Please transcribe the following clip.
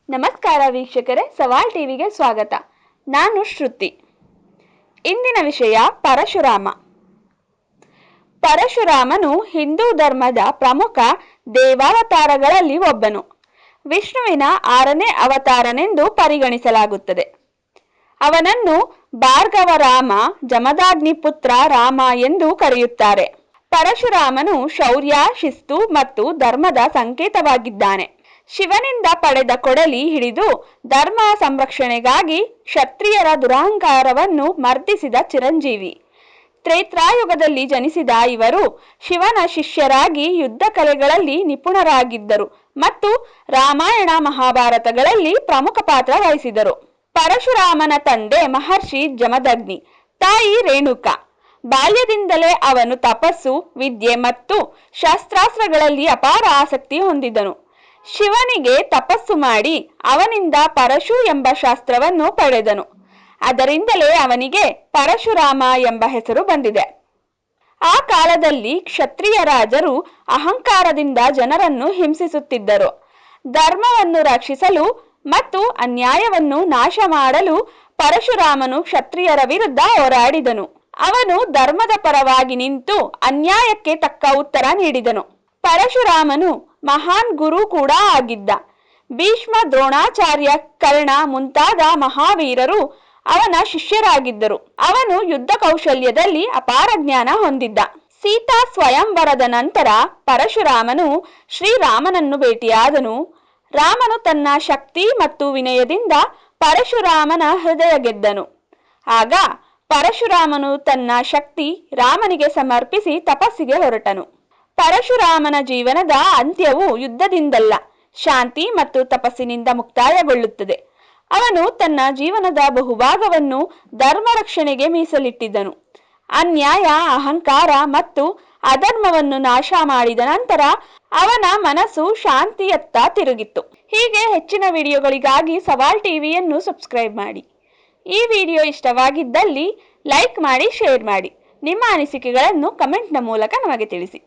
ನಮಸ್ಕಾರ ವೀಕ್ಷಕರೇ, ಸವಾಲ್ ಟಿವಿಗೆ ಸ್ವಾಗತ. ನಾನು ಶ್ರುತಿ. ಇಂದಿನ ವಿಷಯ ಪರಶುರಾಮ. ಪರಶುರಾಮನು ಹಿಂದೂ ಧರ್ಮದ ಪ್ರಮುಖ ದೇವಾವತಾರಗಳಲ್ಲಿ ಒಬ್ಬನು. ವಿಷ್ಣುವಿನ 6ನೇ ಅವತಾರನೆಂದು ಪರಿಗಣಿಸಲಾಗುತ್ತದೆ. ಅವನನ್ನು ಭಾರ್ಗವ ರಾಮ, ಜಮದಾಗ್ನಿ ಪುತ್ರ ರಾಮ ಎಂದು ಕರೆಯುತ್ತಾರೆ. ಪರಶುರಾಮನು ಶೌರ್ಯ, ಶಿಸ್ತು ಮತ್ತು ಧರ್ಮದ ಸಂಕೇತವಾಗಿದ್ದಾನೆ. ಶಿವನಿಂದ ಪಡೆದ ಕೊಡಲಿ ಹಿಡಿದು ಧರ್ಮ ಸಂರಕ್ಷಣೆಗಾಗಿ ಕ್ಷತ್ರಿಯರ ದುರಹಂಕಾರವನ್ನು ಮರ್ದಿಸಿದ ಚಿರಂಜೀವಿ. ತ್ರೇತಾಯುಗದಲ್ಲಿ ಜನಿಸಿದ ಇವರು ಶಿವನ ಶಿಷ್ಯರಾಗಿ ಯುದ್ಧ ಕಲೆಗಳಲ್ಲಿ ನಿಪುಣರಾಗಿದ್ದರು ಮತ್ತು ರಾಮಾಯಣ ಮಹಾಭಾರತಗಳಲ್ಲಿ ಪ್ರಮುಖ ಪಾತ್ರ ವಹಿಸಿದರು. ಪರಶುರಾಮನ ತಂದೆ ಮಹರ್ಷಿ ಜಮದಗ್ನಿ, ತಾಯಿ ರೇಣುಕಾ. ಬಾಲ್ಯದಿಂದಲೇ ಅವನು ತಪಸ್ಸು, ವಿದ್ಯೆ ಮತ್ತು ಶಸ್ತ್ರಾಸ್ತ್ರಗಳಲ್ಲಿ ಅಪಾರ ಆಸಕ್ತಿ ಹೊಂದಿದ್ದನು. ಶಿವನಿಗೆ ತಪಸ್ಸು ಮಾಡಿ ಅವನಿಂದ ಪರಶು ಎಂಬ ಶಾಸ್ತ್ರವನ್ನು ಪಡೆದನು. ಅದರಿಂದಲೇ ಅವನಿಗೆ ಪರಶುರಾಮ ಎಂಬ ಹೆಸರು ಬಂದಿದೆ. ಆ ಕಾಲದಲ್ಲಿ ಕ್ಷತ್ರಿಯ ರಾಜರು ಅಹಂಕಾರದಿಂದ ಜನರನ್ನು ಹಿಂಸಿಸುತ್ತಿದ್ದರು. ಧರ್ಮವನ್ನು ರಕ್ಷಿಸಲು ಮತ್ತು ಅನ್ಯಾಯವನ್ನು ನಾಶ ಮಾಡಲು ಪರಶುರಾಮನು ಕ್ಷತ್ರಿಯರ ವಿರುದ್ಧ ಹೋರಾಡಿದನು. ಅವನು ಧರ್ಮದ ಪರವಾಗಿ ನಿಂತು ಅನ್ಯಾಯಕ್ಕೆ ತಕ್ಕ ಉತ್ತರ ನೀಡಿದನು. ಪರಶುರಾಮನು ಮಹಾನ್ ಗುರು ಕೂಡ ಆಗಿದ್ದ. ಭೀಷ್ಮ, ದ್ರೋಣಾಚಾರ್ಯ, ಕರ್ಣ ಮುಂತಾದ ಮಹಾವೀರರು ಅವನ ಶಿಷ್ಯರಾಗಿದ್ದರು. ಅವನು ಯುದ್ಧ ಕೌಶಲ್ಯದಲ್ಲಿ ಅಪಾರ ಜ್ಞಾನ ಹೊಂದಿದ್ದ. ಸೀತಾ ಸ್ವಯಂವರದ ನಂತರ ಪರಶುರಾಮನು ಶ್ರೀರಾಮನನ್ನು ಭೇಟಿಯಾದನು. ರಾಮನು ತನ್ನ ಶಕ್ತಿ ಮತ್ತು ವಿನಯದಿಂದ ಪರಶುರಾಮನ ಹೃದಯ ಗೆದ್ದನು. ಆಗ ಪರಶುರಾಮನು ತನ್ನ ಶಕ್ತಿ ರಾಮನಿಗೆ ಸಮರ್ಪಿಸಿ ತಪಸ್ಸಿಗೆ ಹೊರಟನು. ಪರಶುರಾಮನ ಜೀವನದ ಅಂತ್ಯವು ಯುದ್ಧದಿಂದಲ್ಲ, ಶಾಂತಿ ಮತ್ತು ತಪಸ್ಸಿನಿಂದ ಮುಕ್ತಾಯಗೊಳ್ಳುತ್ತದೆ. ಅವನು ತನ್ನ ಜೀವನದ ಬಹುಭಾಗವನ್ನು ಧರ್ಮ ರಕ್ಷಣೆಗೆ ಮೀಸಲಿಟ್ಟಿದ್ದನು. ಅನ್ಯಾಯ, ಅಹಂಕಾರ ಮತ್ತು ಅಧರ್ಮವನ್ನು ನಾಶ ಮಾಡಿದ ನಂತರ ಅವನ ಮನಸ್ಸು ಶಾಂತಿಯತ್ತ ತಿರುಗಿತ್ತು. ಹೀಗೆ ಹೆಚ್ಚಿನ ವಿಡಿಯೋಗಳಿಗಾಗಿ ಸವಾಲ್ ಟಿವಿಯನ್ನು ಸಬ್ಸ್ಕ್ರೈಬ್ ಮಾಡಿ. ಈ ವಿಡಿಯೋ ಇಷ್ಟವಾಗಿದ್ದಲ್ಲಿ ಲೈಕ್ ಮಾಡಿ, ಶೇರ್ ಮಾಡಿ. ನಿಮ್ಮ ಅನಿಸಿಕೆಗಳನ್ನು ಕಮೆಂಟ್ನ ಮೂಲಕ ನಮಗೆ ತಿಳಿಸಿ.